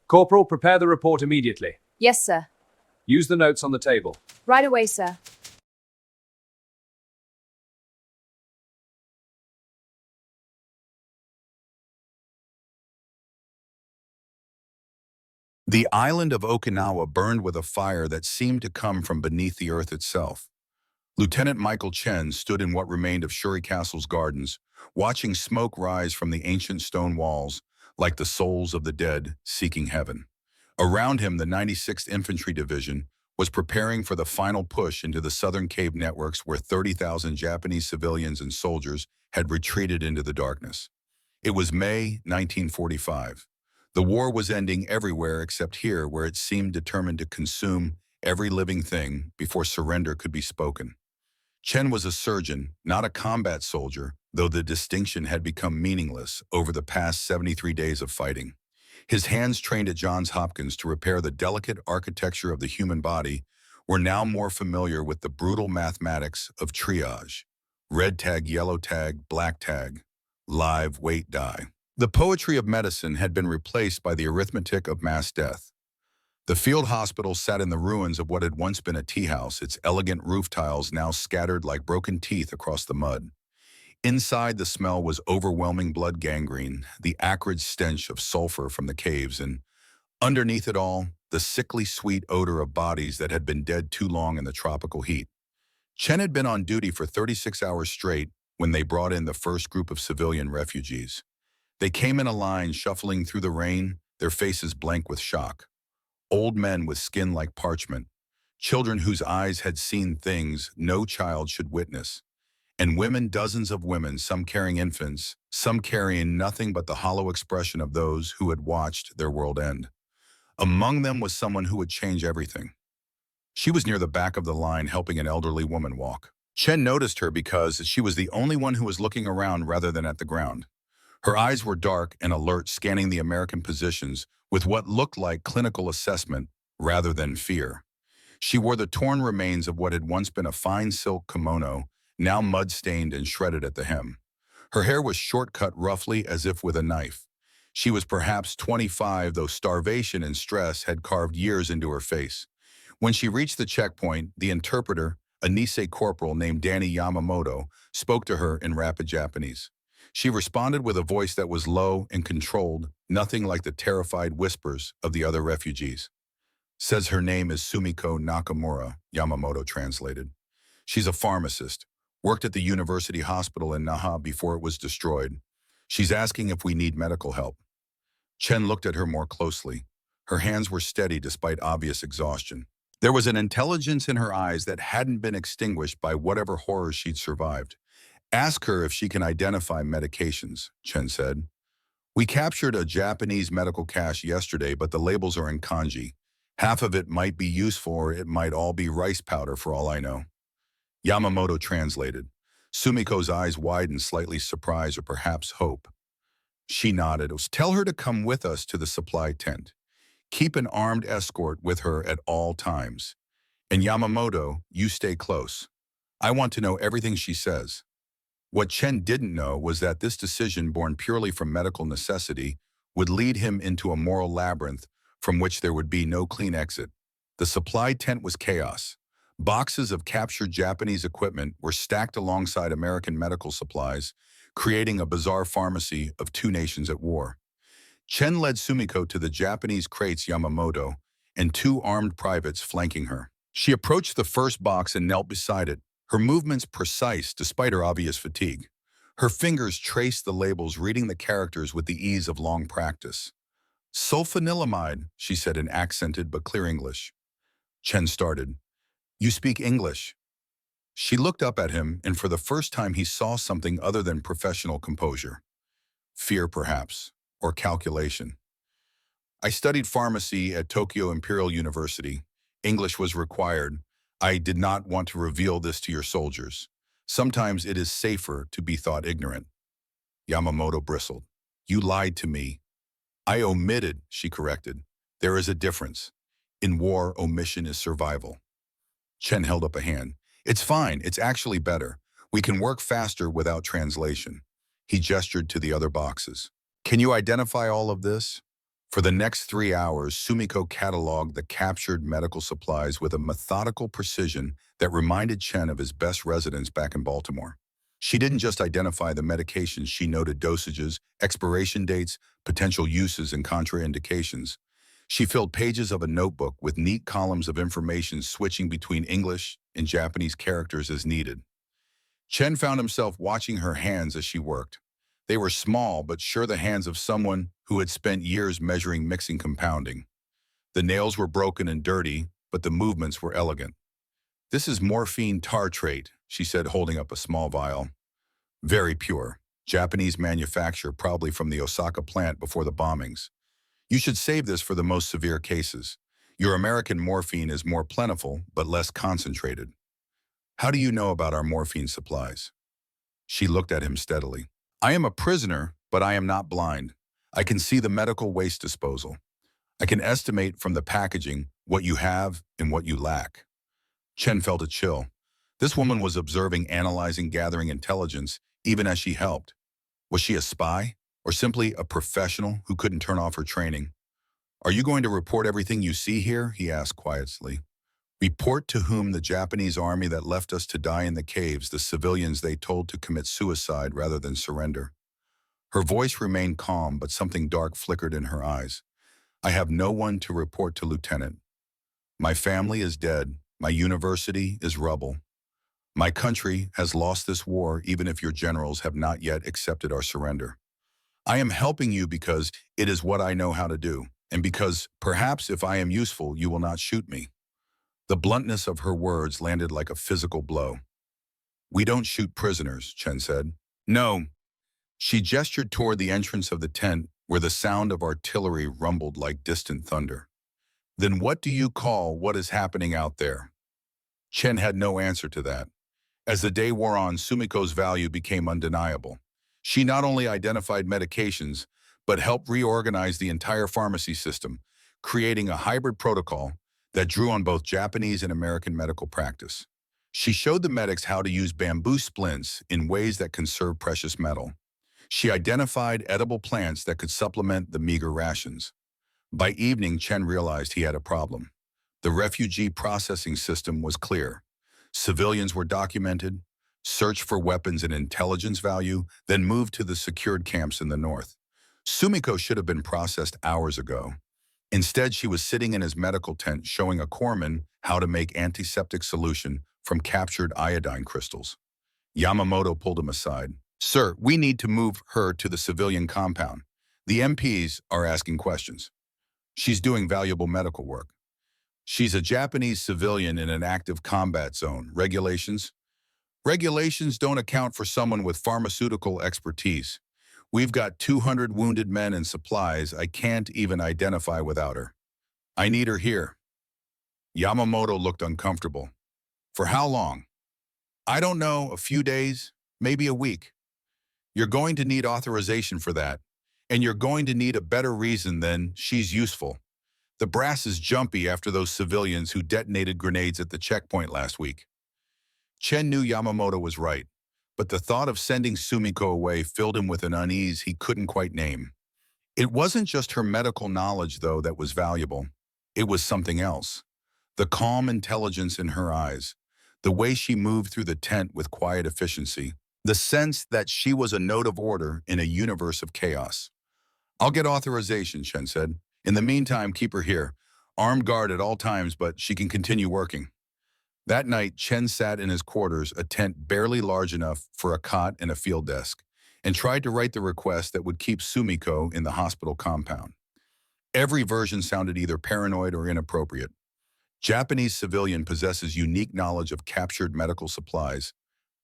Corporal, prepare the report immediately. Yes, sir. Use the notes on the table. Right away, sir. The island of Okinawa burned with a fire that seemed to come from beneath the earth itself. Lieutenant Michael Chen stood in what remained of Shuri Castle's gardens, watching smoke rise from the ancient stone walls like the souls of the dead seeking heaven. Around him, the 96th Infantry Division was preparing for the final push into the southern cave networks where 30,000 Japanese civilians and soldiers had retreated into the darkness. It was May 1945. The war was ending everywhere except here, where it seemed determined to consume every living thing before surrender could be spoken. Chen was a surgeon, not a combat soldier, though the distinction had become meaningless over the past 73 days of fighting. His hands, trained at Johns Hopkins to repair the delicate architecture of the human body, were now more familiar with the brutal mathematics of triage. Red tag, yellow tag, black tag, live, wait, die. The poetry of medicine had been replaced by the arithmetic of mass death. The field hospital sat in the ruins of what had once been a tea house, its elegant roof tiles now scattered like broken teeth across the mud. Inside, the smell was overwhelming blood gangrene, the acrid stench of sulfur from the caves, and underneath it all, the sickly sweet odor of bodies that had been dead too long in the tropical heat. Chen had been on duty for 36 hours straight when they brought in the first group of civilian refugees. They came in a line, shuffling through the rain, their faces blank with shock. Old men with skin like parchment, children whose eyes had seen things no child should witness, and women, dozens of women, some carrying infants, some carrying nothing but the hollow expression of those who had watched their world end. Among them was someone who would change everything. She was near the back of the line helping an elderly woman walk. Chen noticed her because she was the only one who was looking around rather than at the ground. Her eyes were dark and alert, scanning the American positions with what looked like clinical assessment rather than fear. She wore the torn remains of what had once been a fine silk kimono, now mud-stained and shredded at the hem. Her hair was short-cut roughly as if with a knife. She was perhaps 25, though starvation and stress had carved years into her face. When she reached the checkpoint, the interpreter, a Nisei corporal named Danny Yamamoto, spoke to her in rapid Japanese. She responded with a voice that was low and controlled, nothing like the terrified whispers of the other refugees. Says her name is Sumiko Nakamura, Yamamoto translated. She's a pharmacist, worked at the university hospital in Naha before it was destroyed. She's asking if we need medical help. Chen looked at her more closely. Her hands were steady despite obvious exhaustion. There was an intelligence in her eyes that hadn't been extinguished by whatever horrors she'd survived. Ask her if she can identify medications, Chen said. We captured a Japanese medical cache yesterday, but the labels are in kanji. Half of it might be useful or it might all be rice powder for all I know. Yamamoto translated. Sumiko's eyes widened, slightly surprise or perhaps hope. She nodded. Tell her to come with us to the supply tent. Keep an armed escort with her at all times. And Yamamoto, you stay close. I want to know everything she says. What Chen didn't know was that this decision, born purely from medical necessity, would lead him into a moral labyrinth from which there would be no clean exit. The supply tent was chaos. Boxes of captured Japanese equipment were stacked alongside American medical supplies, creating a bizarre pharmacy of two nations at war. Chen led Sumiko to the Japanese crates, Yamamoto and two armed privates flanking her. She approached the first box and knelt beside it, her movements precise despite her obvious fatigue. Her fingers traced the labels, reading the characters with the ease of long practice. Sulfanilamide, she said in accented but clear English. Chen started. You speak English. She looked up at him, and for the first time he saw something other than professional composure. Fear, perhaps, or calculation. I studied pharmacy at Tokyo Imperial University. English was required. I did not want to reveal this to your soldiers. Sometimes it is safer to be thought ignorant. Yamamoto bristled. You lied to me. I omitted, she corrected. There is a difference. In war, omission is survival. Chen held up a hand. It's fine. It's actually better. We can work faster without translation. He gestured to the other boxes. Can you identify all of this? For the next 3 hours, Sumiko cataloged the captured medical supplies with a methodical precision that reminded Chen of his best residence back in Baltimore. She didn't just identify the medications, she noted dosages, expiration dates, potential uses, and contraindications. She filled pages of a notebook with neat columns of information switching between English and Japanese characters as needed. Chen found himself watching her hands as she worked. They were small, but sure the hands of someone who had spent years measuring mixing compounding. The nails were broken and dirty, but the movements were elegant. "This is morphine tartrate," she said, holding up a small vial. "Very pure. Japanese manufacture, probably from the Osaka plant before the bombings. You should save this for the most severe cases. Your American morphine is more plentiful, but less concentrated." "How do you know about our morphine supplies?" She looked at him steadily. "I am a prisoner, but I am not blind. I can see the medical waste disposal. I can estimate from the packaging what you have and what you lack." Chen felt a chill. This woman was observing, analyzing, gathering intelligence, even as she helped. Was she a spy, or simply a professional who couldn't turn off her training? "Are you going to report everything you see here?" he asked quietly. "Report to whom? The Japanese army that left us to die in the caves, the civilians they told to commit suicide rather than surrender." Her voice remained calm, but something dark flickered in her eyes. "I have no one to report to, Lieutenant. My family is dead. My university is rubble. My country has lost this war, even if your generals have not yet accepted our surrender. I am helping you because it is what I know how to do, and because, perhaps, if I am useful, you will not shoot me." The bluntness of her words landed like a physical blow. "We don't shoot prisoners," Chen said. "No." She gestured toward the entrance of the tent, where the sound of artillery rumbled like distant thunder. "Then what do you call what is happening out there?" Chen had no answer to that. As the day wore on, Sumiko's value became undeniable. She not only identified medications, but helped reorganize the entire pharmacy system, creating a hybrid protocol that drew on both Japanese and American medical practice. She showed the medics how to use bamboo splints in ways that conserve precious metal. She identified edible plants that could supplement the meager rations. By evening, Chen realized he had a problem. The refugee processing system was clear. Civilians were documented, searched for weapons and intelligence value, then moved to the secured camps in the north. Sumiko should have been processed hours ago. Instead, she was sitting in his medical tent showing a corpsman how to make antiseptic solution from captured iodine crystals. Yamamoto pulled him aside. "Sir, we need to move her to the civilian compound. The MPs are asking questions. She's doing valuable medical work." "She's a Japanese civilian in an active combat zone. Regulations?" "Regulations don't account for someone with pharmaceutical expertise. We've got 200 wounded men and supplies I can't even identify without her. I need her here." Yamamoto looked uncomfortable. "For how long?" "I don't know, a few days, maybe a week." "You're going to need authorization for that, and you're going to need a better reason than she's useful. The brass is jumpy after those civilians who detonated grenades at the checkpoint last week." Chen knew Yamamoto was right, but the thought of sending Sumiko away filled him with an unease he couldn't quite name. It wasn't just her medical knowledge, though, that was valuable. It was something else. The calm intelligence in her eyes, the way she moved through the tent with quiet efficiency, the sense that she was a note of order in a universe of chaos. "I'll get authorization," Chen said. "In the meantime, keep her here. Armed guard at all times, but she can continue working." That night, Chen sat in his quarters, a tent barely large enough for a cot and a field desk, and tried to write the request that would keep Sumiko in the hospital compound. Every version sounded either paranoid or inappropriate. "Japanese civilian possesses unique knowledge of captured medical supplies,"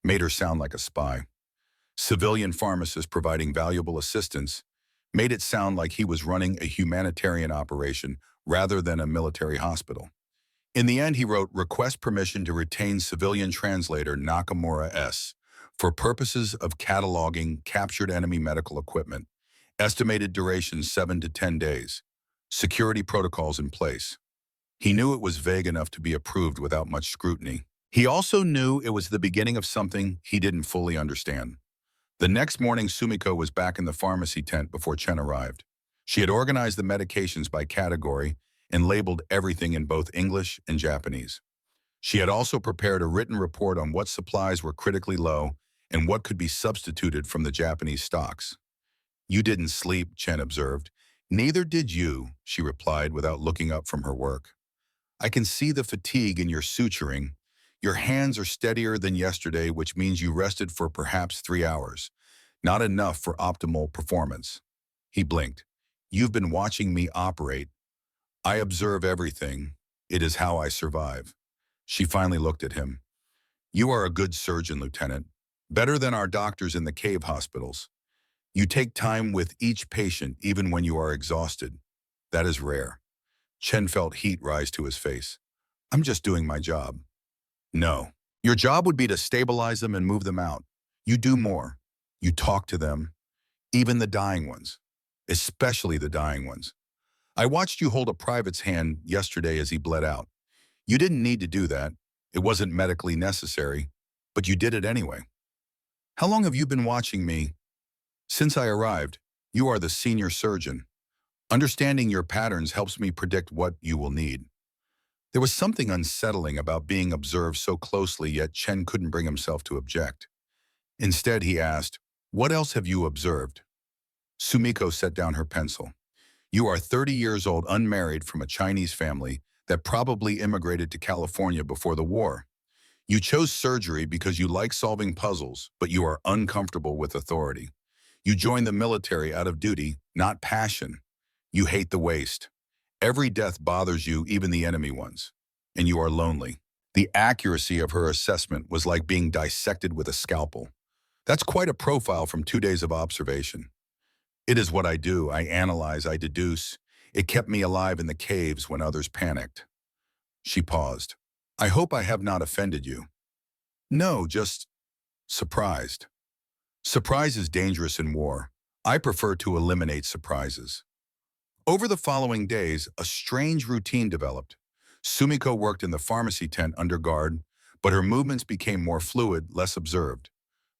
made her sound like a spy. "Civilian pharmacist providing valuable assistance," made it sound like he was running a humanitarian operation rather than a military hospital. In the end, he wrote, "Request permission to retain civilian translator Nakamura S. for purposes of cataloging captured enemy medical equipment. Estimated duration 7 to 10 days. Security protocols in place." He knew it was vague enough to be approved without much scrutiny. He also knew it was the beginning of something he didn't fully understand. The next morning, Sumiko was back in the pharmacy tent before Chen arrived. She had organized the medications by category and labeled everything in both English and Japanese. She had also prepared a written report on what supplies were critically low and what could be substituted from the Japanese stocks. "You didn't sleep," Chen observed. "Neither did you," she replied without looking up from her work. "I can see the fatigue in your suturing. Your hands are steadier than yesterday, which means you rested for perhaps 3 hours. Not enough for optimal performance." He blinked. "You've been watching me operate. I observe everything. It is how I survive." She finally looked at him. "You are a good surgeon, Lieutenant. Better than our doctors in the cave hospitals. You take time with each patient even when you are exhausted. That is rare." Chen felt heat rise to his face. "I'm just doing my job." "No. Your job would be to stabilize them and move them out. You do more. You talk to them, even the dying ones, especially the dying ones. I watched you hold a private's hand yesterday as he bled out. You didn't need to do that. It wasn't medically necessary, but you did it anyway. How long have you been watching me?" "Since I arrived. You are the senior surgeon. Understanding your patterns helps me predict what you will need." There was something unsettling about being observed so closely, yet Chen couldn't bring himself to object. Instead, he asked, "What else have you observed?" Sumiko set down her pencil. "You are 30 years old, unmarried, from a Chinese family that probably immigrated to California before the war. You chose surgery because you like solving puzzles, but you are uncomfortable with authority. You joined the military out of duty, not passion. You hate the waste. Every death bothers you, even the enemy ones. And you are lonely." The accuracy of her assessment was like being dissected with a scalpel. "That's quite a profile from 2 days of observation." "It is what I do. I analyze, I deduce. It kept me alive in the caves when others panicked." She paused. "I hope I have not offended you." "No, just surprised." "Surprise is dangerous in war. I prefer to eliminate surprises." Over the following days, a strange routine developed. Sumiko worked in the pharmacy tent under guard, but her movements became more fluid, less observed.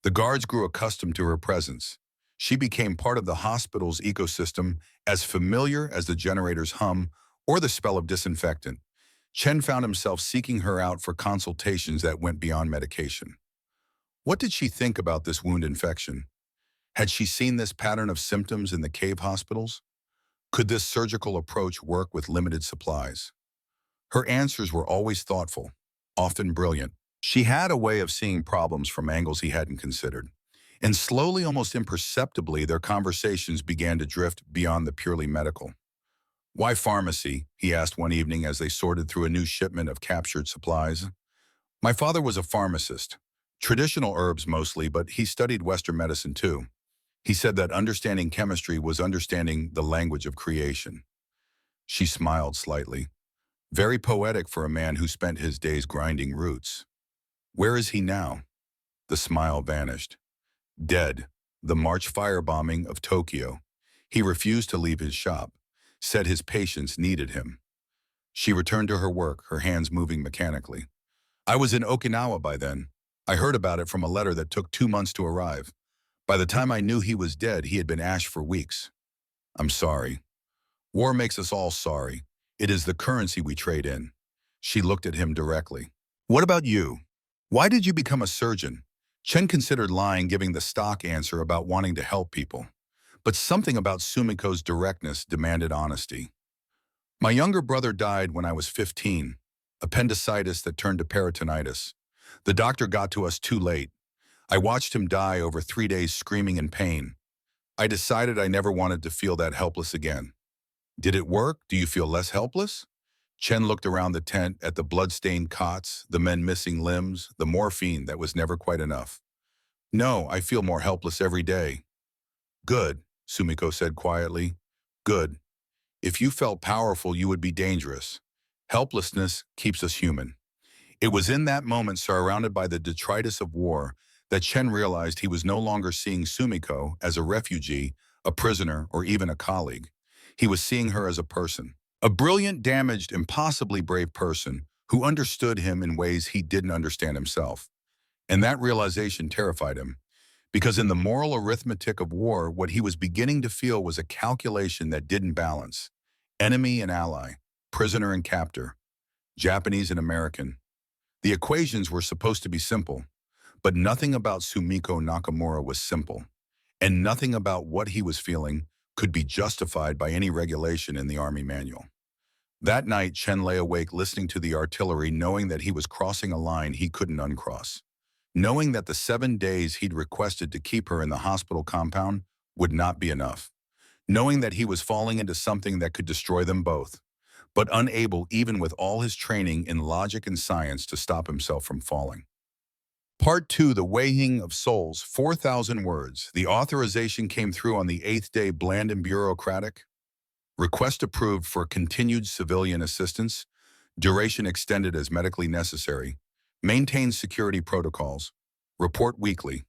The guards grew accustomed to her presence. She became part of the hospital's ecosystem, as familiar as the generator's hum or the smell of disinfectant. Chen found himself seeking her out for consultations that went beyond medication. What did she think about this wound infection? Had she seen this pattern of symptoms in the cave hospitals? Could this surgical approach work with limited supplies? Her answers were always thoughtful, often brilliant. She had a way of seeing problems from angles he hadn't considered. And slowly, almost imperceptibly, their conversations began to drift beyond the purely medical. "Why pharmacy?" he asked one evening as they sorted through a new shipment of captured supplies. "My father was a pharmacist. Traditional herbs mostly, but he studied Western medicine too. He said that understanding chemistry was understanding the language of creation." She smiled slightly. Very poetic for a man who spent his days grinding roots. "Where is he now?" The smile vanished. "Dead. The March firebombing of Tokyo. He refused to leave his shop, said his patients needed him." She returned to her work, her hands moving mechanically. "I was in Okinawa by then. I heard about it from a letter that took 2 months to arrive. By the time I knew he was dead, he had been ash for weeks. I'm sorry. War makes us all sorry. It is the currency we trade in." She looked at him directly. "What about you? Why did you become a surgeon?" Chen considered lying, giving the stock answer about wanting to help people. But something about Sumiko's directness demanded honesty. "My younger brother died when I was 15, appendicitis that turned to peritonitis. The doctor got to us too late. I watched him die over 3 days screaming in pain. I decided I never wanted to feel that helpless again." "Did it work? Do you feel less helpless?" Chen looked around the tent at the blood-stained cots, the men missing limbs, the morphine that was never quite enough. "No, I feel more helpless every day." "Good," Sumiko said quietly. "Good. If you felt powerful, you would be dangerous. Helplessness keeps us human." It was in that moment, surrounded by the detritus of war, that Chen realized he was no longer seeing Sumiko as a refugee, a prisoner, or even a colleague. He was seeing her as a person. A brilliant, damaged, impossibly brave person who understood him in ways he didn't understand himself. And that realization terrified him, Because in the moral arithmetic of war, what he was beginning to feel was a calculation that didn't balance. Enemy and ally, prisoner and captor, Japanese and American. The equations were supposed to be simple, but nothing about Sumiko Nakamura was simple, and nothing about what he was feeling could be justified by any regulation in the Army manual. That night, Chen lay awake listening to the artillery, knowing that he was crossing a line he couldn't uncross. Knowing that the 7 days he'd requested to keep her in the hospital compound would not be enough. Knowing that he was falling into something that could destroy them both, but unable even with all his training in logic and science to stop himself from falling. Part 2, The Weighing of Souls, 4,000 words. The authorization came through on the 8th day, bland and bureaucratic. Request approved for continued civilian assistance. Duration extended as medically necessary. Maintain security protocols. Report weekly.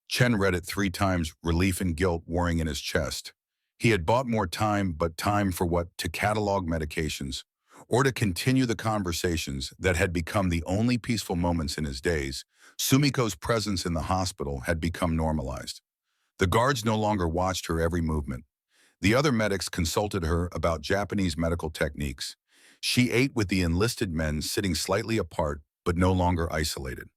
Chen read it 3 times, relief and guilt warring in his chest. He had bought more time, but time for what? To catalog medications, or to continue the conversations that had become the only peaceful moments in his days. Sumiko's presence in the hospital had become normalized. The guards no longer watched her every movement. The other medics consulted her about Japanese medical techniques. She ate with the enlisted men, sitting slightly apart, but no longer isolated.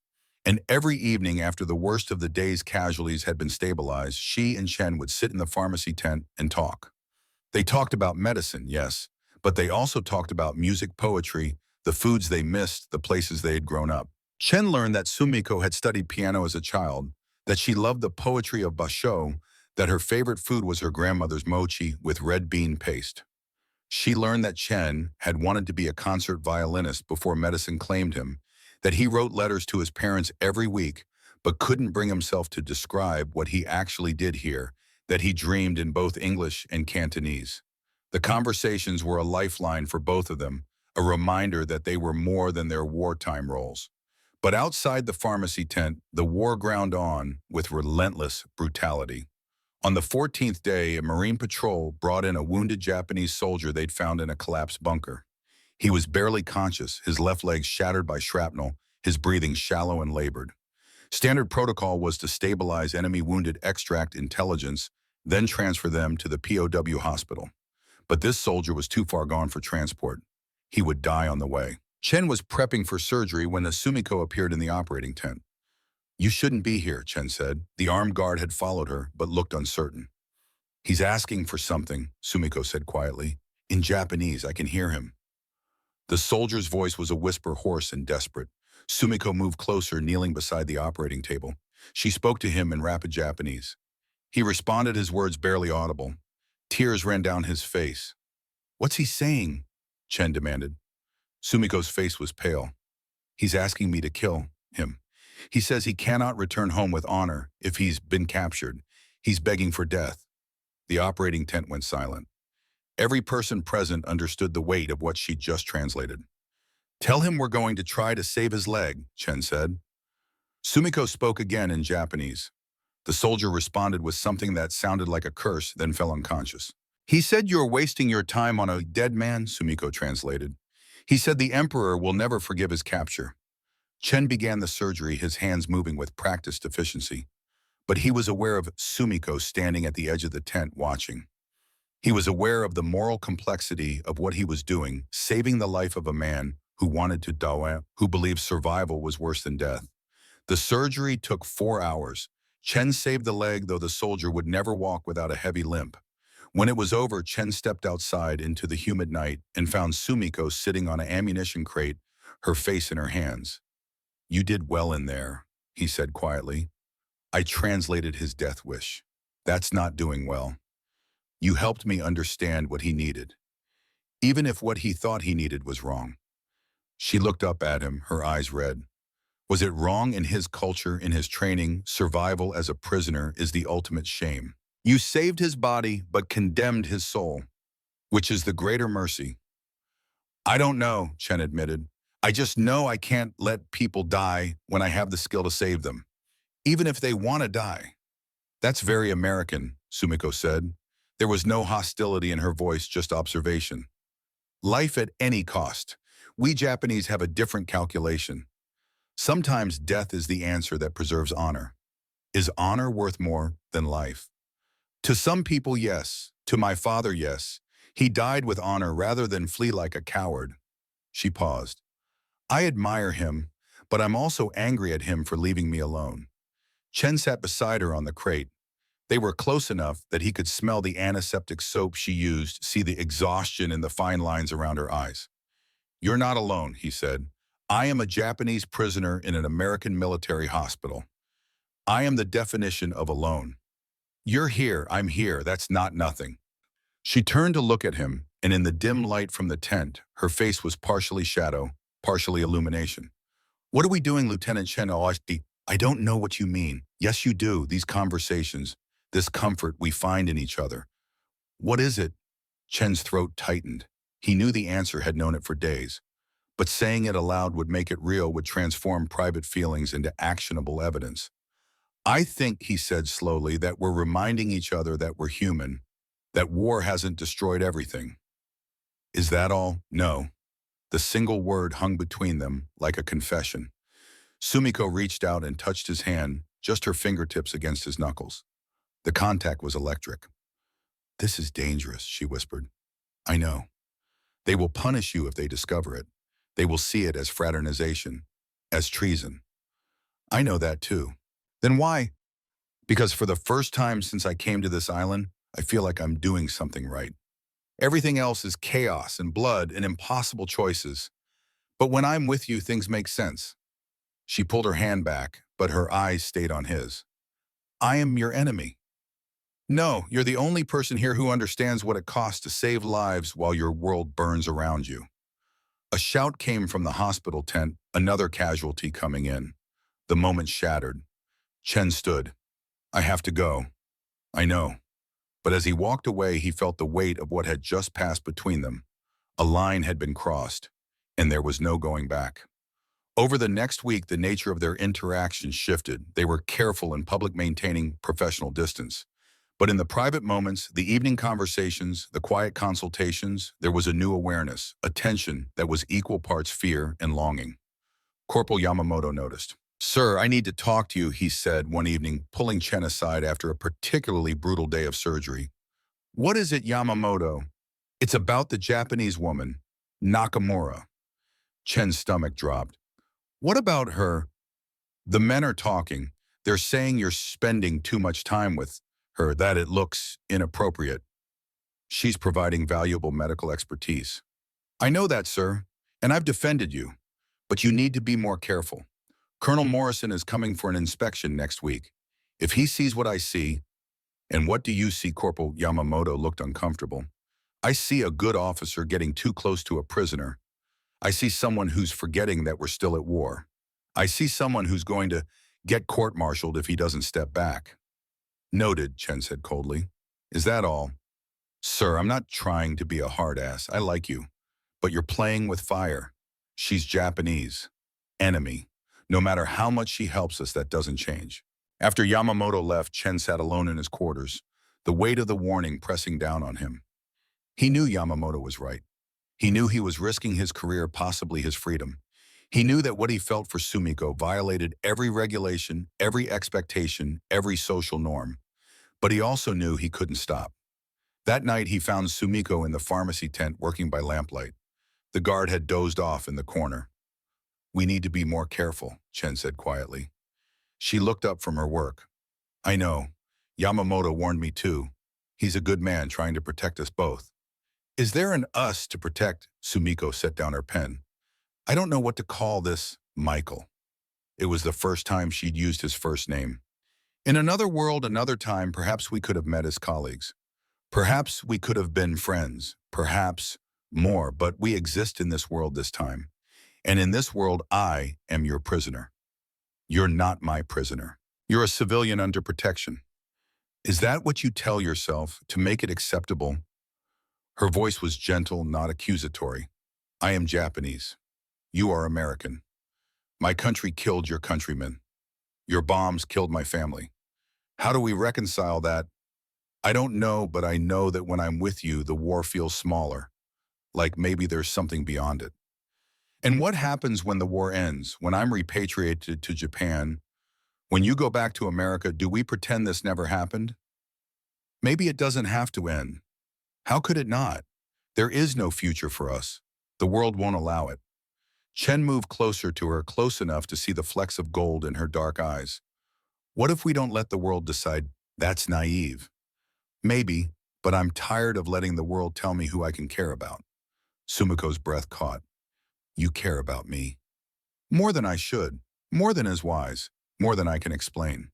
And every evening after the worst of the day's casualties had been stabilized, she and Chen would sit in the pharmacy tent and talk. They talked about medicine, yes, but they also talked about music, poetry, the foods they missed, the places they had grown up. Chen learned that Sumiko had studied piano as a child, that she loved the poetry of basho, that her favorite food was her grandmother's mochi with red bean paste. She learned that Chen had wanted to be a concert violinist before medicine claimed him, that he wrote letters to his parents every week, but couldn't bring himself to describe what he actually did here, that he dreamed in both English and Cantonese. The conversations were a lifeline for both of them, a reminder that they were more than their wartime roles. But outside the pharmacy tent, the war ground on with relentless brutality. On the 14th day, a Marine patrol brought in a wounded Japanese soldier they'd found in a collapsed bunker. He was barely conscious, his left leg shattered by shrapnel, his breathing shallow and labored. Standard protocol was to stabilize enemy wounded, extract intelligence, then transfer them to the POW hospital. But this soldier was too far gone for transport. He would die on the way. Chen was prepping for surgery when Sumiko appeared in the operating tent. "You shouldn't be here," Chen said. The armed guard had followed her, but looked uncertain. "He's asking for something," Sumiko said quietly. "In Japanese, I can hear him." The soldier's voice was a whisper, hoarse and desperate. Sumiko moved closer, kneeling beside the operating table. She spoke to him in rapid Japanese. He responded, his words barely audible. Tears ran down his face. "What's he saying?" Chen demanded. Sumiko's face was pale. "He's asking me to kill him. He says he cannot return home with honor if he's been captured. He's begging for death." The operating tent went silent. Every person present understood the weight of what she'd just translated. "Tell him we're going to try to save his leg," Chen said. Sumiko spoke again in Japanese. The soldier responded with something that sounded like a curse, then fell unconscious. "He said you're wasting your time on a dead man," Sumiko translated. "He said the emperor will never forgive his capture." Chen began the surgery, his hands moving with practiced efficiency. But he was aware of Sumiko standing at the edge of the tent watching. He was aware of the moral complexity of what he was doing, saving the life of a man who wanted to die, who believed survival was worse than death. The surgery took 4 hours. Chen saved the leg, though the soldier would never walk without a heavy limp. When it was over, Chen stepped outside into the humid night and found Sumiko sitting on an ammunition crate, her face in her hands. "You did well in there," he said quietly. "I translated his death wish. That's not doing well. You helped me understand what he needed, even if what he thought he needed was wrong." She looked up at him, her eyes red. Was it wrong in his culture, in his training? Survival as a prisoner is the ultimate shame. You saved his body, but condemned his soul. Which is the greater mercy? "I don't know," Chen admitted. "I just know I can't let people die when I have the skill to save them, even if they want to die." "That's very American," Sumiko said. There was no hostility in her voice, just observation. "Life at any cost. We Japanese have a different calculation. Sometimes death is the answer that preserves honor." Is honor worth more than life? To some people, yes. To my father, yes. He died with honor rather than flee like a coward. She paused. I admire him, but I'm also angry at him for leaving me alone. Chen sat beside her on the crate. They were close enough that he could smell the antiseptic soap she used, see the exhaustion in the fine lines around her eyes. You're not alone, he said. I am a Japanese prisoner in an American military hospital. I am the definition of alone. You're here, I'm here, that's not nothing. She turned to look at him, and in the dim light from the tent, her face was partially shadow, partially illumination. What are we doing, Lieutenant Chen Aoshti? I don't know what you mean. Yes, you do, these conversations, this comfort we find in each other. What is it? Chen's throat tightened. He knew the answer, had known it for days. But saying it aloud would make it real, would transform private feelings into actionable evidence. I think, he said slowly, that we're reminding each other that we're human, that war hasn't destroyed everything. Is that all? No. The single word hung between them like a confession. Sumiko reached out and touched his hand, just her fingertips against his knuckles. The contact was electric. This is dangerous, she whispered. I know. They will punish you if they discover it. They will see it as fraternization, as treason. I know that too. Then why? Because for the first time since I came to this island, I feel like I'm doing something right. Everything else is chaos and blood and impossible choices. But when I'm with you, things make sense. She pulled her hand back, but her eyes stayed on his. I am your enemy. No, you're the only person here who understands what it costs to save lives while your world burns around you. A shout came from the hospital tent, another casualty coming in. The moment shattered. Chen stood. I have to go. I know. But as he walked away, he felt the weight of what had just passed between them. A line had been crossed, and there was no going back. Over the next week, the nature of their interaction shifted. They were careful in public, maintaining professional distance. But in the private moments, the evening conversations, the quiet consultations, there was a new awareness, a tension that was equal parts fear and longing. Corporal Yamamoto noticed. Sir, I need to talk to you, he said one evening, pulling Chen aside after a particularly brutal day of surgery. What is it, Yamamoto? It's about the Japanese woman, Nakamura. Chen's stomach dropped. What about her? The men are talking. They're saying you're spending too much time with her, that it looks inappropriate. She's providing valuable medical expertise. I know that, sir, and I've defended you, but you need to be more careful. Colonel Morrison is coming for an inspection next week. If he sees what I see, and what do you see? Corporal Yamamoto looked uncomfortable. I see a good officer getting too close to a prisoner. I see someone who's forgetting that we're still at war. I see someone who's going to get court-martialed if he doesn't step back. Noted, Chen said coldly. Is that all? Sir, I'm not trying to be a hard-ass. I like you. But you're playing with fire. She's Japanese. Enemy. No matter how much she helps us, that doesn't change. After Yamamoto left, Chen sat alone in his quarters, the weight of the warning pressing down on him. He knew Yamamoto was right. He knew he was risking his career, possibly his freedom. He knew that what he felt for Sumiko violated every regulation, every expectation, every social norm. But he also knew he couldn't stop. That night, he found Sumiko in the pharmacy tent working by lamplight. The guard had dozed off in the corner. We need to be more careful, Chen said quietly. She looked up from her work. I know. Yamamoto warned me too. He's a good man trying to protect us both. Is there an us to protect? Sumiko set down her pen. I don't know what to call this, Michael. It was the first time she'd used his first name. In another world, another time, perhaps we could have met as colleagues. Perhaps we could have been friends. Perhaps more, but we exist in this world this time. And in this world, I am your prisoner. You're not my prisoner. You're a civilian under protection. Is that what you tell yourself to make it acceptable? Her voice was gentle, not accusatory. I am Japanese. You are American. My country killed your countrymen. Your bombs killed my family. How do we reconcile that? I don't know, but I know that when I'm with you, the war feels smaller, like maybe there's something beyond it. And what happens when the war ends, when I'm repatriated to Japan, When you go back to America, do we pretend this never happened? Maybe it doesn't have to end. How could it not? There is no future for us. The world won't allow it. Chen moved closer to her, close enough to see the flecks of gold in her dark eyes. What if we don't let the world decide? That's naive. Maybe, but I'm tired of letting the world tell me who I can care about. Sumiko's breath caught. You care about me. More than I should. More than is wise. More than I can explain.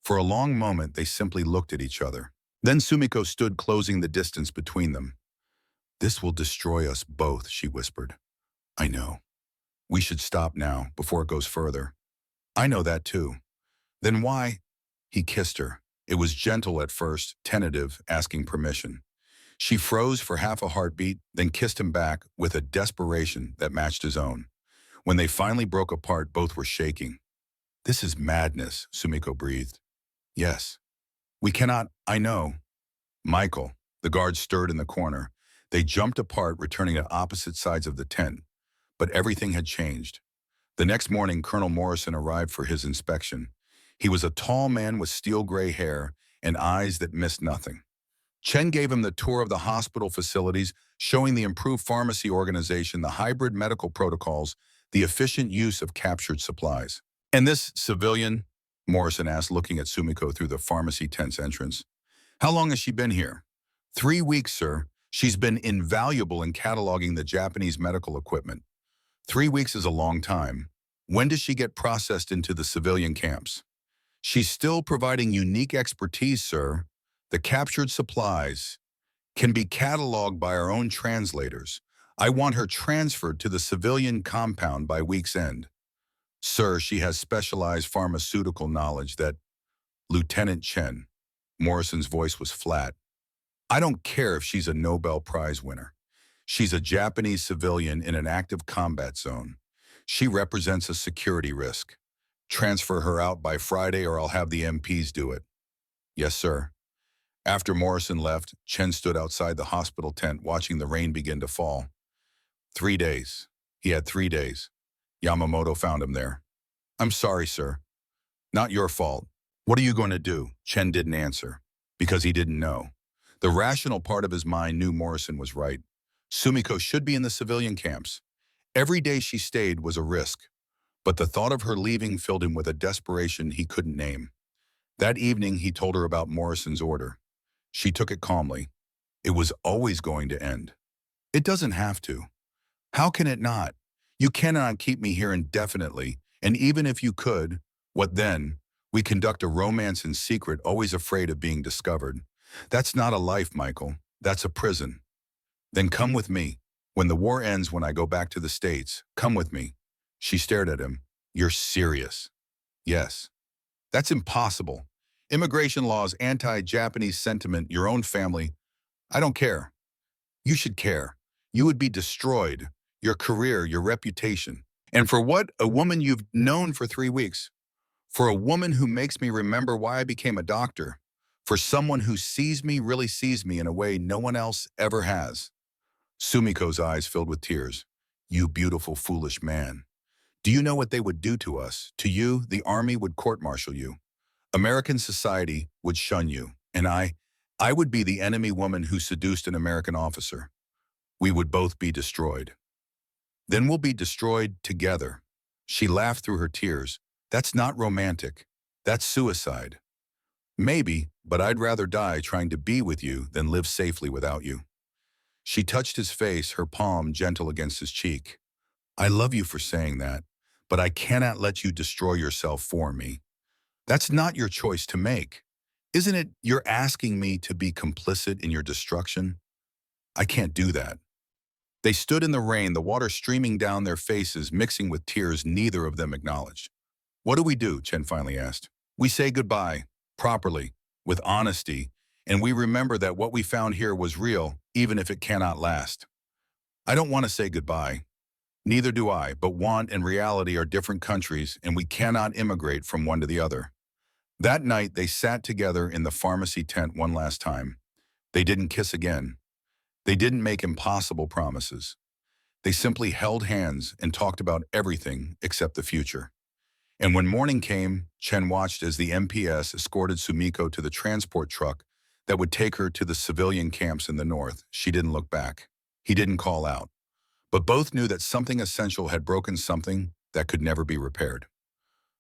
For a long moment, they simply looked at each other. Then Sumiko stood, closing the distance between them. This will destroy us both, she whispered. I know. We should stop now, before it goes further. I know that too. Then why? He kissed her. It was gentle at first, tentative, asking permission. She froze for half a heartbeat, then kissed him back with a desperation that matched his own. When they finally broke apart, both were shaking. This is madness, Sumiko breathed. Yes. We cannot, I know. Michael, the guard stirred in the corner. They jumped apart, returning to opposite sides of the tent. But everything had changed. The next morning, Colonel Morrison arrived for his inspection. He was a tall man with steel gray hair and eyes that missed nothing. Chen gave him the tour of the hospital facilities, showing the improved pharmacy organization, the hybrid medical protocols, the efficient use of captured supplies. And this civilian? Morrison asked, looking at Sumiko through the pharmacy tent's entrance. How long has she been here? 3 weeks, sir. She's been invaluable in cataloging the Japanese medical equipment. 3 weeks is a long time. When does she get processed into the civilian camps? She's still providing unique expertise, sir. The captured supplies can be cataloged by our own translators. I want her transferred to the civilian compound by week's end. Sir, she has specialized pharmaceutical knowledge that... Lieutenant Chen. Morrison's voice was flat. I don't care if she's a Nobel Prize winner. She's a Japanese civilian in an active combat zone. She represents a security risk. Transfer her out by Friday or I'll have the MPs do it. Yes, sir. After Morrison left, Chen stood outside the hospital tent watching the rain begin to fall. 3 days. He had 3 days. Yamamoto found him there. I'm sorry, sir. Not your fault. What are you going to do? Chen didn't answer, because he didn't know. The rational part of his mind knew Morrison was right. Sumiko should be in the civilian camps. Every day she stayed was a risk, but the thought of her leaving filled him with a desperation he couldn't name. That evening, he told her about Morrison's order. She took it calmly. It was always going to end. It doesn't have to. How can it not? You cannot keep me here indefinitely, and even if you could, what then? We conduct a romance in secret, always afraid of being discovered. That's not a life, Michael. That's a prison. Then come with me. When the war ends, when I go back to the States, come with me. She stared at him. You're serious? Yes. That's impossible. Immigration laws, anti-Japanese sentiment, your own family. I don't care. You should care. You would be destroyed. Your career, your reputation. And for what? A woman you've known for 3 weeks. For a woman who makes me remember why I became a doctor. For someone who sees me, really sees me in a way no one else ever has. Sumiko's eyes filled with tears. You beautiful, foolish man. Do you know what they would do to us? To you, the army would court-martial you. American society would shun you. And I would be the enemy woman who seduced an American officer. We would both be destroyed. Then we'll be destroyed together. She laughed through her tears. That's not romantic. That's suicide. Maybe, but I'd rather die trying to be with you than live safely without you. She touched his face, her palm gentle against his cheek. I love you for saying that, but I cannot let you destroy yourself for me. That's not your choice to make. Isn't it you're asking me to be complicit in your destruction? I can't do that. They stood in the rain, the water streaming down their faces, mixing with tears neither of them acknowledged. What do we do? Chen finally asked. We say goodbye, properly, with honesty, and we remember that what we found here was real, even if it cannot last. I don't want to say goodbye. Neither do I, but want and reality are different countries, and we cannot immigrate from one to the other. That night, they sat together in the pharmacy tent one last time. They didn't kiss again. They didn't make impossible promises. They simply held hands and talked about everything except the future. And when morning came, Chen watched as the MPS escorted Sumiko to the transport truck that would take her to the civilian camps in the north. She didn't look back. He didn't call out. But both knew that something essential had broken, something that could never be repaired.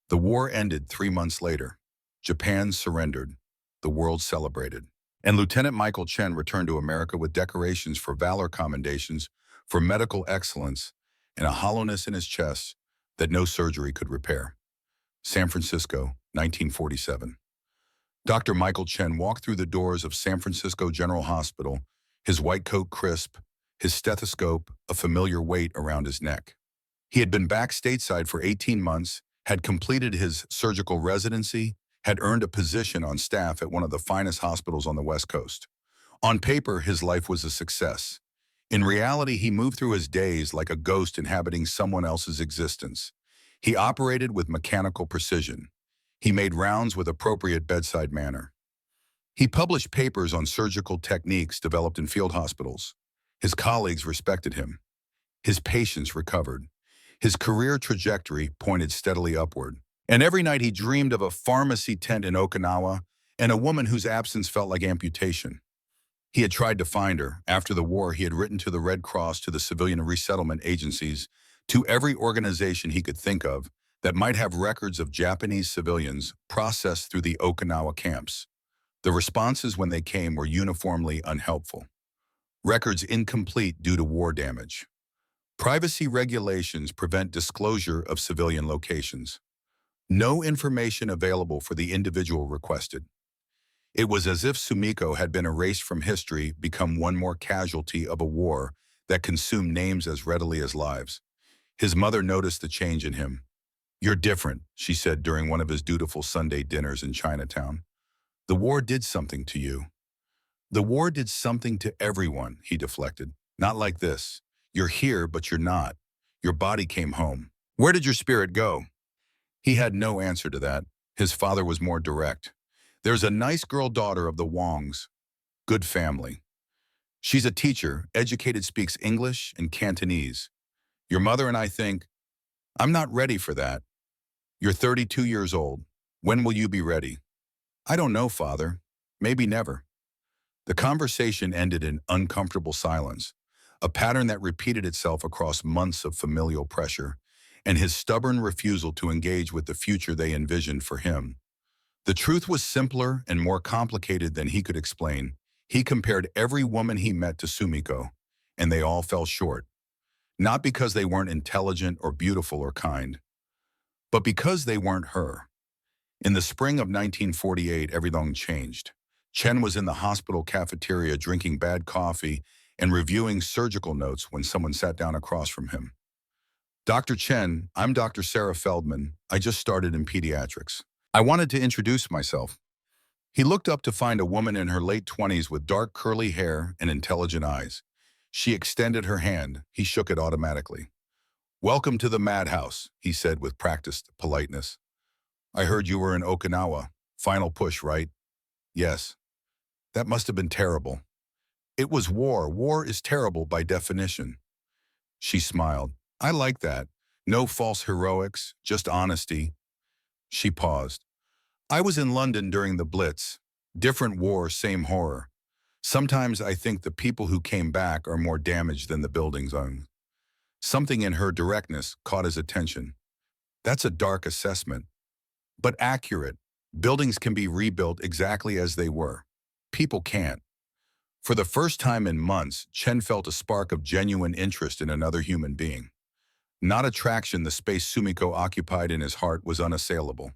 The war ended 3 months later. Japan surrendered. The world celebrated. And Lieutenant Michael Chen returned to America with decorations for valor, commendations for medical excellence, and a hollowness in his chest that no surgery could repair. San Francisco, 1947. Dr. Michael Chen walked through the doors of San Francisco General Hospital, his white coat crisp, his stethoscope a familiar weight around his neck. He had been back stateside for 18 months, had completed his surgical residency, had earned a position on staff at one of the finest hospitals on the West Coast. On paper, his life was a success. In reality, he moved through his days like a ghost inhabiting someone else's existence. He operated with mechanical precision. He made rounds with appropriate bedside manner. He published papers on surgical techniques developed in field hospitals. His colleagues respected him. His patients recovered. His career trajectory pointed steadily upward. And every night he dreamed of a pharmacy tent in Okinawa and a woman whose absence felt like amputation. He had tried to find her. After the war, he had written to the Red Cross, to the civilian resettlement agencies, to every organization he could think of that might have records of Japanese civilians processed through the Okinawa camps. The responses when they came were uniformly unhelpful. Records incomplete due to war damage. Privacy regulations prevent disclosure of civilian locations. No information available for the individual requested. It was as if Sumiko had been erased from history, become one more casualty of a war that consumed names as readily as lives. His mother noticed the change in him. "You're different," she said during one of his dutiful Sunday dinners in Chinatown. "The war did something to you." "The war did something to everyone," he deflected. "Not like this. You're here, but you're not. Your body came home. Where did your spirit go?" He had no answer to that. His father was more direct. "There's a nice girl daughter of the Wongs. Good family. She's a teacher, educated, speaks English and Cantonese. Your mother and I think, I'm not ready for that. You're 32 years old. When will you be ready?" "I don't know, Father. Maybe never." The conversation ended in uncomfortable silence, a pattern that repeated itself across months of familial pressure, and his stubborn refusal to engage with the future they envisioned for him. The truth was simpler and more complicated than he could explain. He compared every woman he met to Sumiko, and they all fell short. Not because they weren't intelligent or beautiful or kind, but because they weren't her. In the spring of 1948, everything changed. Chen was in the hospital cafeteria drinking bad coffee and reviewing surgical notes when someone sat down across from him. "Dr. Chen, I'm Dr. Sarah Feldman. I just started in pediatrics. I wanted to introduce myself." He looked up to find a woman in her late 20s with dark curly hair and intelligent eyes. She extended her hand. He shook it automatically. "Welcome to the madhouse," he said with practiced politeness. "I heard you were in Okinawa. Final push, right?" "Yes." "That must have been terrible." "It was war. War is terrible by definition." She smiled. "I like that. No false heroics, just honesty." She paused. "I was in London during the Blitz. Different war, same horror. Sometimes I think the people who came back are more damaged than the buildings own." Something in her directness caught his attention. "That's a dark assessment, but accurate. Buildings can be rebuilt exactly as they were. People can't." For the first time in months, Chen felt a spark of genuine interest in another human being. Not attraction, the space Sumiko occupied in his heart was unassailable,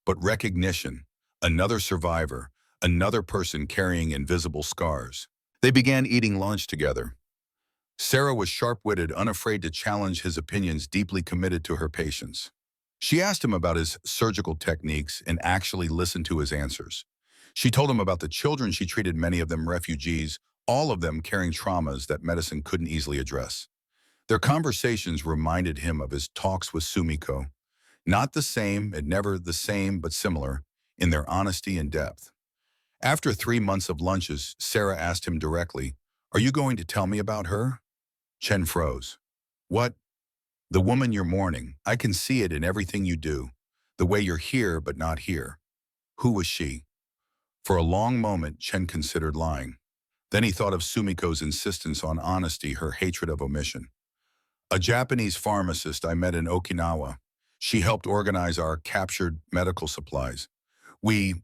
but recognition, another survivor, another person carrying invisible scars. They began eating lunch together. Sarah was sharp-witted, unafraid to challenge his opinions, deeply committed to her patients. She asked him about his surgical techniques and actually listened to his answers. She told him about the children she treated, many of them refugees, all of them carrying traumas that medicine couldn't easily address. Their conversations reminded him of his talks with Sumiko. Not the same, and never the same, but similar, in their honesty and depth. After 3 months of lunches, Sarah asked him directly, "Are you going to tell me about her?" Chen froze. "What?" "The woman you're mourning. I can see it in everything you do. The way you're here but not here. Who was she? For a long moment, Chen considered lying. Then he thought of Sumiko's insistence on honesty, her hatred of omission. A Japanese pharmacist I met in Okinawa. She helped organize our captured medical supplies. He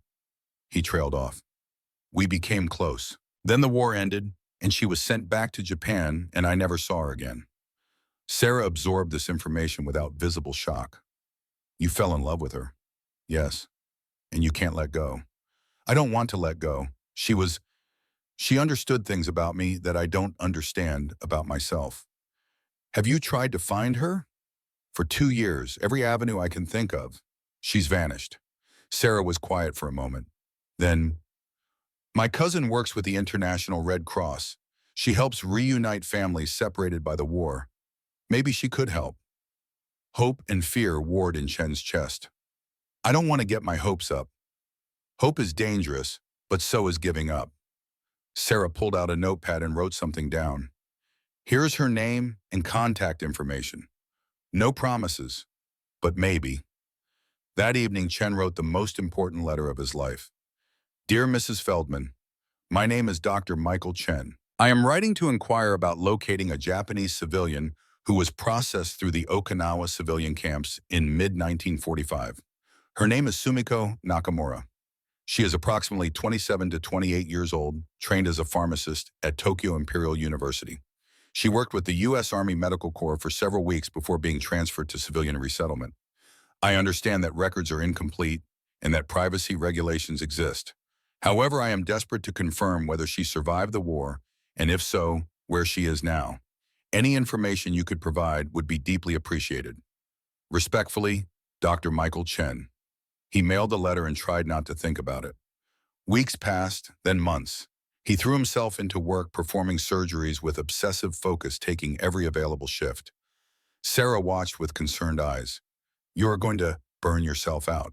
trailed off. We became close. Then the war ended, and she was sent back to Japan, and I never saw her again. Sarah absorbed this information without visible shock. You fell in love with her. Yes. And you can't let go. I don't want to let go. She understood things about me that I don't understand about myself. Have you tried to find her? For 2 years, every avenue I can think of. She's vanished. Sarah was quiet for a moment. Then, my cousin works with the International Red Cross. She helps reunite families separated by the war. Maybe she could help. Hope and fear warred in Chen's chest. I don't want to get my hopes up. Hope is dangerous, but so is giving up. Sarah pulled out a notepad and wrote something down. Here's her name and contact information. No promises, but maybe. That evening, Chen wrote the most important letter of his life. Dear Mrs. Feldman, my name is Dr. Michael Chen. I am writing to inquire about locating a Japanese civilian who was processed through the Okinawa civilian camps in mid-1945. Her name is Sumiko Nakamura. She is approximately 27 to 28 years old, trained as a pharmacist at Tokyo Imperial University. She worked with the U.S. Army Medical Corps for several weeks before being transferred to civilian resettlement. I understand that records are incomplete and that privacy regulations exist. However, I am desperate to confirm whether she survived the war, and if so, where she is now. Any information you could provide would be deeply appreciated. Respectfully, Dr. Michael Chen. He mailed the letter and tried not to think about it. Weeks passed, then months. He threw himself into work performing surgeries with obsessive focus, taking every available shift. Sarah watched with concerned eyes. You are going to burn yourself out.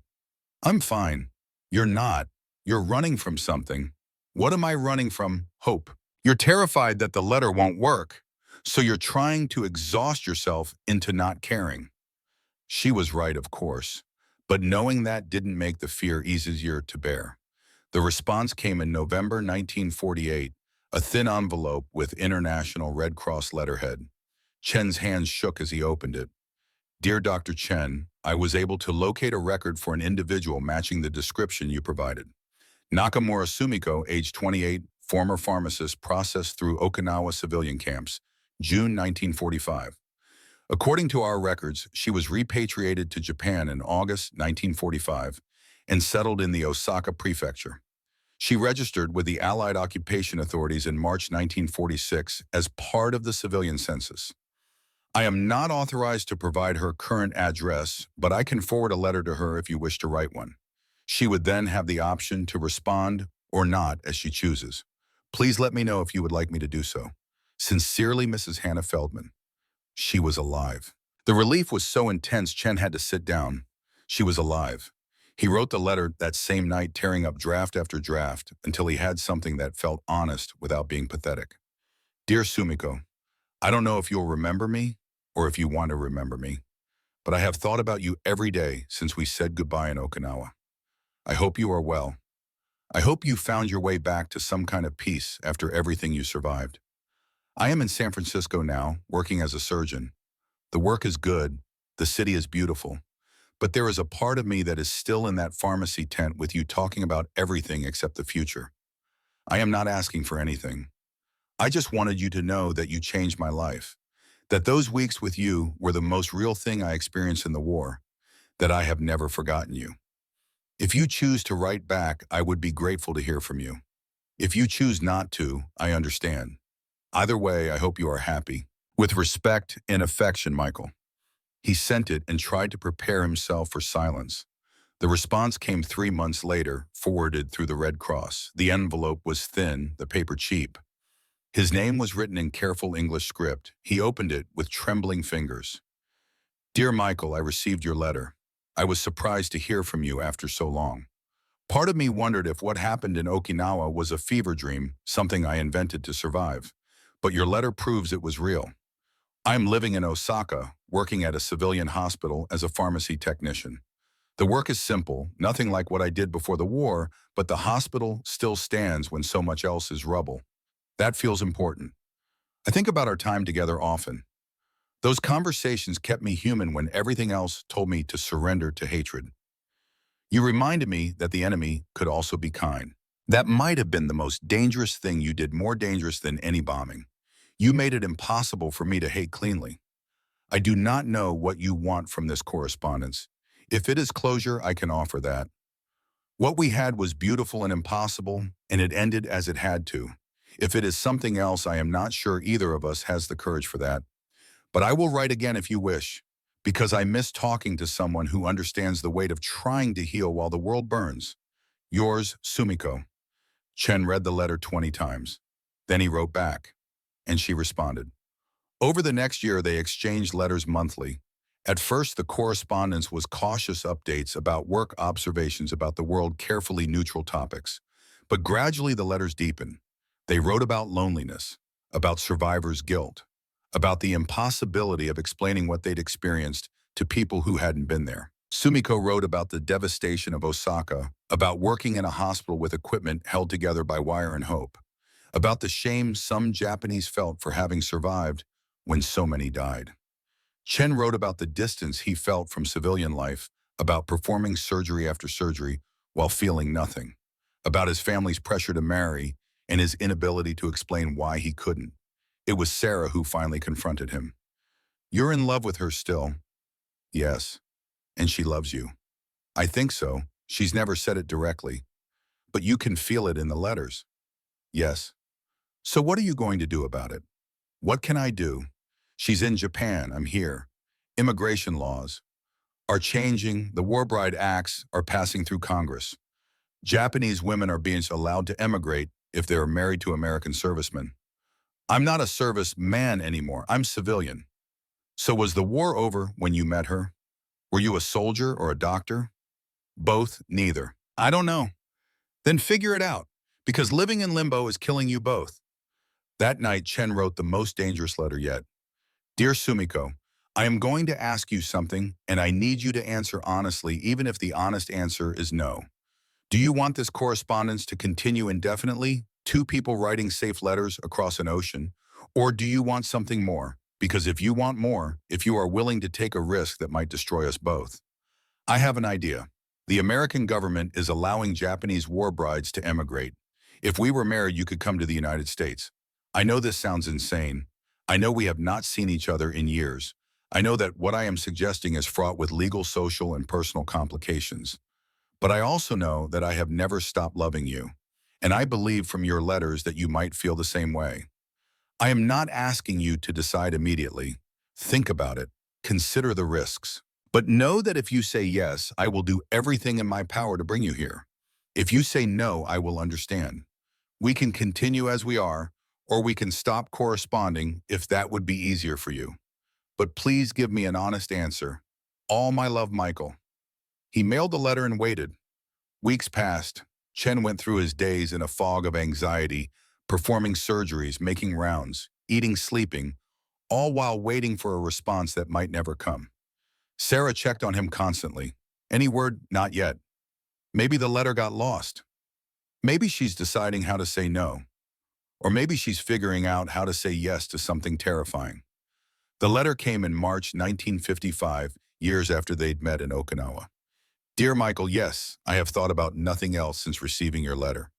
I'm fine. You're not. You're running from something. What am I running from? Hope. You're terrified that the letter won't work, so you're trying to exhaust yourself into not caring. She was right, of course, but knowing that didn't make the fear easier to bear. The response came in November 1948, a thin envelope with International Red Cross letterhead. Chen's hands shook as he opened it. Dear Dr. Chen, I was able to locate a record for an individual matching the description you provided. Nakamura Sumiko, age 28, former pharmacist, processed through Okinawa civilian camps, June 1945. According to our records, she was repatriated to Japan in August 1945 and settled in the Osaka prefecture. She registered with the Allied Occupation Authorities in March 1946 as part of the civilian census. I am not authorized to provide her current address, but I can forward a letter to her if you wish to write one. She would then have the option to respond or not as she chooses. Please let me know if you would like me to do so. Sincerely, Mrs. Hannah Feldman. She was alive. The relief was so intense, Chen had to sit down. She was alive. He wrote the letter that same night, tearing up draft after draft until he had something that felt honest without being pathetic. Dear Sumiko, I don't know if you'll remember me or if you want to remember me, but I have thought about you every day since we said goodbye in Okinawa. I hope you are well. I hope you found your way back to some kind of peace after everything you survived. I am in San Francisco now, working as a surgeon. The work is good, the city is beautiful, but there is a part of me that is still in that pharmacy tent with you talking about everything except the future. I am not asking for anything. I just wanted you to know that you changed my life, that those weeks with you were the most real thing I experienced in the war, that I have never forgotten you. If you choose to write back, I would be grateful to hear from you. If you choose not to, I understand. Either way, I hope you are happy. With respect and affection, Michael. He sent it and tried to prepare himself for silence. The response came 3 months later, forwarded through the Red Cross. The envelope was thin, the paper cheap. His name was written in careful English script. He opened it with trembling fingers. Dear Michael, I received your letter. I was surprised to hear from you after so long. Part of me wondered if what happened in Okinawa was a fever dream, something I invented to survive. But your letter proves it was real. I'm living in Osaka, working at a civilian hospital as a pharmacy technician. The work is simple, nothing like what I did before the war, but the hospital still stands when so much else is rubble. That feels important. I think about our time together often. Those conversations kept me human when everything else told me to surrender to hatred. You reminded me that the enemy could also be kind. That might have been the most dangerous thing you did, more dangerous than any bombing. You made it impossible for me to hate cleanly. I do not know what you want from this correspondence. If it is closure, I can offer that. What we had was beautiful and impossible, and it ended as it had to. If it is something else, I am not sure either of us has the courage for that. But I will write again if you wish, because I miss talking to someone who understands the weight of trying to heal while the world burns. Yours, Sumiko. Chen read the letter 20 times. Then he wrote back, and she responded. Over the next year, they exchanged letters monthly. At first, the correspondence was cautious updates about work, observations about the world, carefully neutral topics. But gradually the letters deepened. They wrote about loneliness, about survivors' guilt, about the impossibility of explaining what they'd experienced to people who hadn't been there. Sumiko wrote about the devastation of Osaka, about working in a hospital with equipment held together by wire and hope, about the shame some Japanese felt for having survived when so many died. Chen wrote about the distance he felt from civilian life, about performing surgery after surgery while feeling nothing, about his family's pressure to marry and his inability to explain why he couldn't. It was Sarah who finally confronted him. You're in love with her still? Yes. And she loves you. I think so. She's never said it directly. But you can feel it in the letters. Yes. So what are you going to do about it? What can I do? She's in Japan, I'm here. Immigration laws are changing. The WWII Acts are passing through Congress. Japanese women are being allowed to emigrate if they are married to American servicemen. I'm not a serviceman anymore, I'm civilian. So was the war over when you met her? Were you a soldier or a doctor? Both, neither. I don't know. Then figure it out, because living in limbo is killing you both. That night, Chen wrote the most dangerous letter yet. Dear Sumiko, I am going to ask you something, and I need you to answer honestly, even if the honest answer is no. Do you want this correspondence to continue indefinitely, two people writing safe letters across an ocean? Or do you want something more? Because if you want more, if you are willing to take a risk that might destroy us both. I have an idea. The American government is allowing Japanese war brides to emigrate. If we were married, you could come to the United States. I know this sounds insane. I know we have not seen each other in years. I know that what I am suggesting is fraught with legal, social, and personal complications. But I also know that I have never stopped loving you. And I believe from your letters that you might feel the same way. I am not asking you to decide immediately. Think about it. Consider the risks. But know that if you say yes, I will do everything in my power to bring you here. If you say no, I will understand. We can continue as we are, or we can stop corresponding if that would be easier for you. But please give me an honest answer. All my love, Michael. He mailed the letter and waited. Weeks passed. Chen went through his days in a fog of anxiety, performing surgeries, making rounds, eating, sleeping, all while waiting for a response that might never come. Sarah checked on him constantly. Any word? Not yet. Maybe the letter got lost. Maybe she's deciding how to say no. Or maybe she's figuring out how to say yes to something terrifying. The letter came in March 1955, years after they'd met in Okinawa. Dear Michael, yes, I have thought about nothing else since receiving your letter.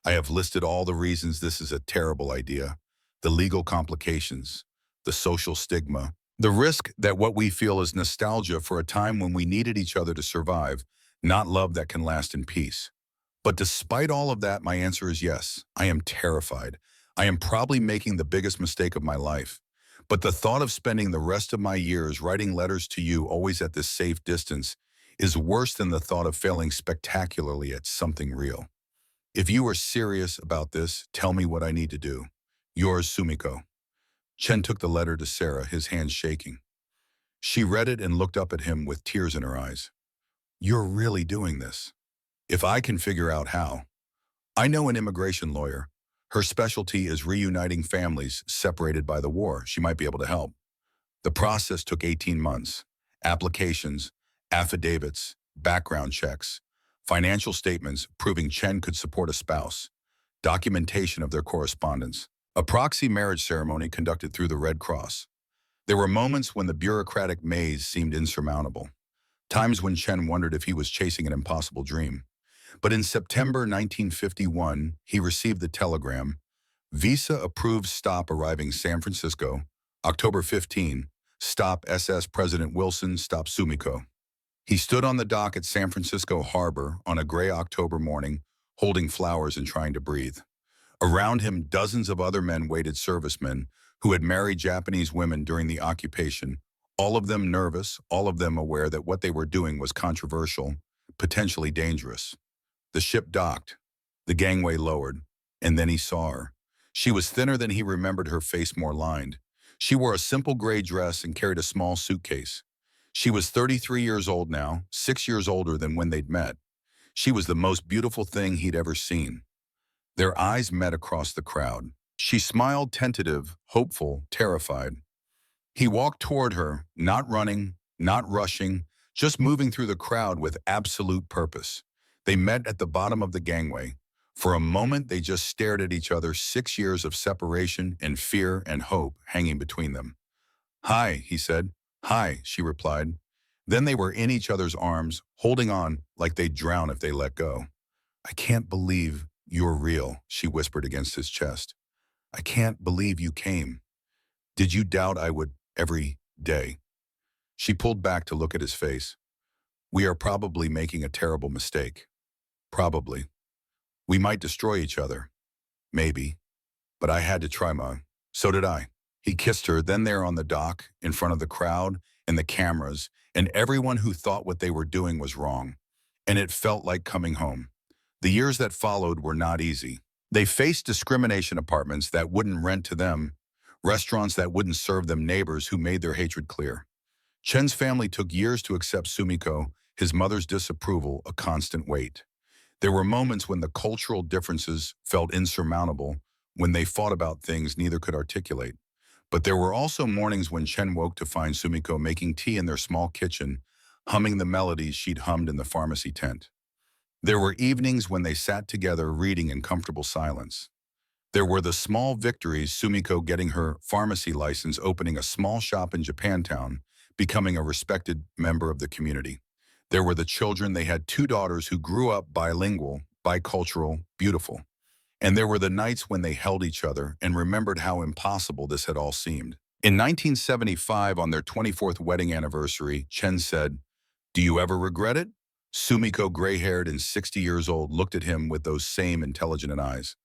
I have listed all the reasons this is a terrible idea, the legal complications, the social stigma, the risk that what we feel is nostalgia for a time when we needed each other to survive, not love that can last in peace. But despite all of that, my answer is yes. I am terrified. I am probably making the biggest mistake of my life. But the thought of spending the rest of my years writing letters to you always at this safe distance is worse than the thought of failing spectacularly at something real. If you are serious about this, tell me what I need to do. Yours, Sumiko. Chen took the letter to Sarah, his hands shaking. She read it and looked up at him with tears in her eyes. You're really doing this. If I can figure out how. I know an immigration lawyer. Her specialty is reuniting families separated by the war. She might be able to help. The process took 18 months. Applications, affidavits, background checks, financial statements proving Chen could support a spouse, documentation of their correspondence, a proxy marriage ceremony conducted through the Red Cross. There were moments when the bureaucratic maze seemed insurmountable, times when Chen wondered if he was chasing an impossible dream. But in September 1951, he received the telegram, Visa-approved stop arriving San Francisco, October 15, stop SS President Wilson, stop Sumiko. He stood on the dock at San Francisco Harbor on a gray October morning, holding flowers and trying to breathe. Around him, dozens of other men waited, servicemen who had married Japanese women during the occupation, all of them nervous, all of them aware that what they were doing was controversial, potentially dangerous. The ship docked, the gangway lowered, and then he saw her. She was thinner than he remembered, her face more lined. She wore a simple gray dress and carried a small suitcase. She was 33 years old now, 6 years older than when they'd met. She was the most beautiful thing he'd ever seen. Their eyes met across the crowd. She smiled, tentative, hopeful, terrified. He walked toward her, not running, not rushing, just moving through the crowd with absolute purpose. They met at the bottom of the gangway. For a moment, they just stared at each other, 6 years of separation and fear and hope hanging between them. "Hi," he said. "Hi," she replied. Then they were in each other's arms, holding on like they'd drown if they let go. "I can't believe you're real," she whispered against his chest. "I can't believe you came. Did you doubt I would every day?" She pulled back to look at his face. "We are probably making a terrible mistake. Probably. We might destroy each other. Maybe. But I had to try, Ma. So did I." He kissed her, then there on the dock, in front of the crowd and the cameras, and everyone who thought what they were doing was wrong. And it felt like coming home. The years that followed were not easy. They faced discrimination, apartments that wouldn't rent to them, restaurants that wouldn't serve them, neighbors who made their hatred clear. Chen's family took years to accept Sumiko, his mother's disapproval a constant weight. There were moments when the cultural differences felt insurmountable, when they fought about things neither could articulate. But there were also mornings when Chen woke to find Sumiko making tea in their small kitchen, humming the melodies she'd hummed in the pharmacy tent. There were evenings when they sat together reading in comfortable silence. There were the small victories, Sumiko getting her pharmacy license, opening a small shop in Japantown, becoming a respected member of the community. There were the children. They had 2 daughters who grew up bilingual, bicultural, beautiful. And there were the nights when they held each other and remembered how impossible this had all seemed. In 1975, on their 24th wedding anniversary, Chen said, "Do you ever regret it?" Sumiko, gray-haired and 60 years old, looked at him with those same intelligent eyes.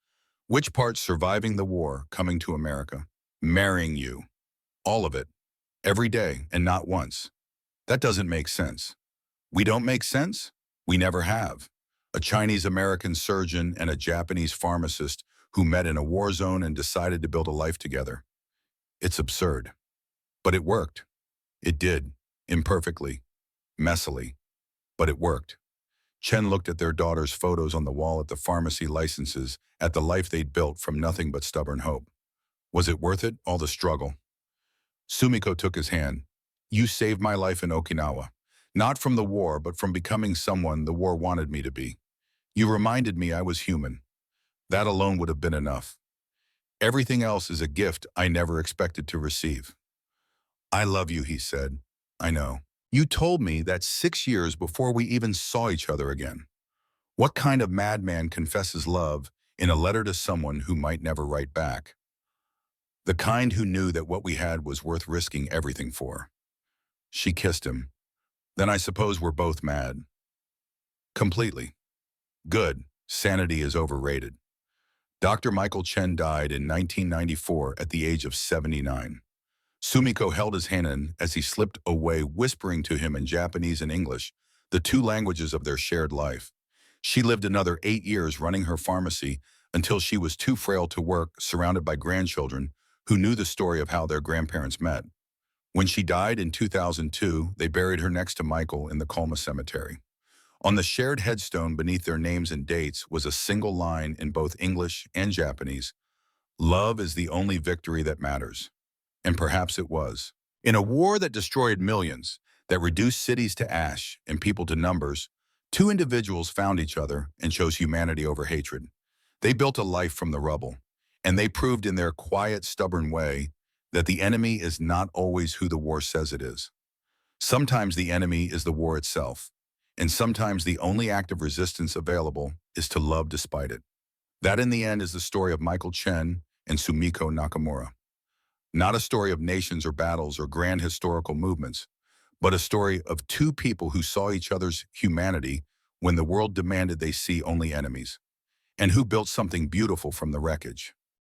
"Which part? Surviving the war, coming to America, marrying you. All of it. Every day, and not once. That doesn't make sense." "We don't make sense? We never have. A Chinese-American surgeon and a Japanese pharmacist who met in a war zone and decided to build a life together. It's absurd. But it worked. It did. Imperfectly. Messily. But it worked." Chen looked at their daughter's photos on the wall, at the pharmacy licenses, at the life they'd built from nothing but stubborn hope. Was it worth it, all the struggle? Sumiko took his hand. "You saved my life in Okinawa. Not from the war, but from becoming someone the war wanted me to be. You reminded me I was human. That alone would have been enough. Everything else is a gift I never expected to receive." "I love you," he said. "I know. You told me that 6 years before we even saw each other again. What kind of madman confesses love in a letter to someone who might never write back? The kind who knew that what we had was worth risking everything for." She kissed him. "Then I suppose we're both mad." "Completely." "Good. Sanity is overrated." Dr. Michael Chen died in 1994 at the age of 79. Sumiko held his hand in as he slipped away, whispering to him in Japanese and English, the 2 languages of their shared life. She lived another 8 years running her pharmacy until she was too frail to work, surrounded by grandchildren who knew the story of how their grandparents met. When she died in 2002, they buried her next to Michael in the Colma Cemetery. On the shared headstone beneath their names and dates was a single line in both English and Japanese: "Love is the only victory that matters." And perhaps it was. In a war that destroyed millions, that reduced cities to ash and people to numbers, two individuals found each other and chose humanity over hatred. They built a life from the rubble, and they proved in their quiet, stubborn way that the enemy is not always who the war says it is. Sometimes the enemy is the war itself, and sometimes the only act of resistance available is to love despite it. That in the end is the story of Michael Chen and Sumiko Nakamura. Not a story of nations or battles or grand historical movements, but a story of two people who saw each other's humanity when the world demanded they see only enemies, and who built something beautiful from the wreckage.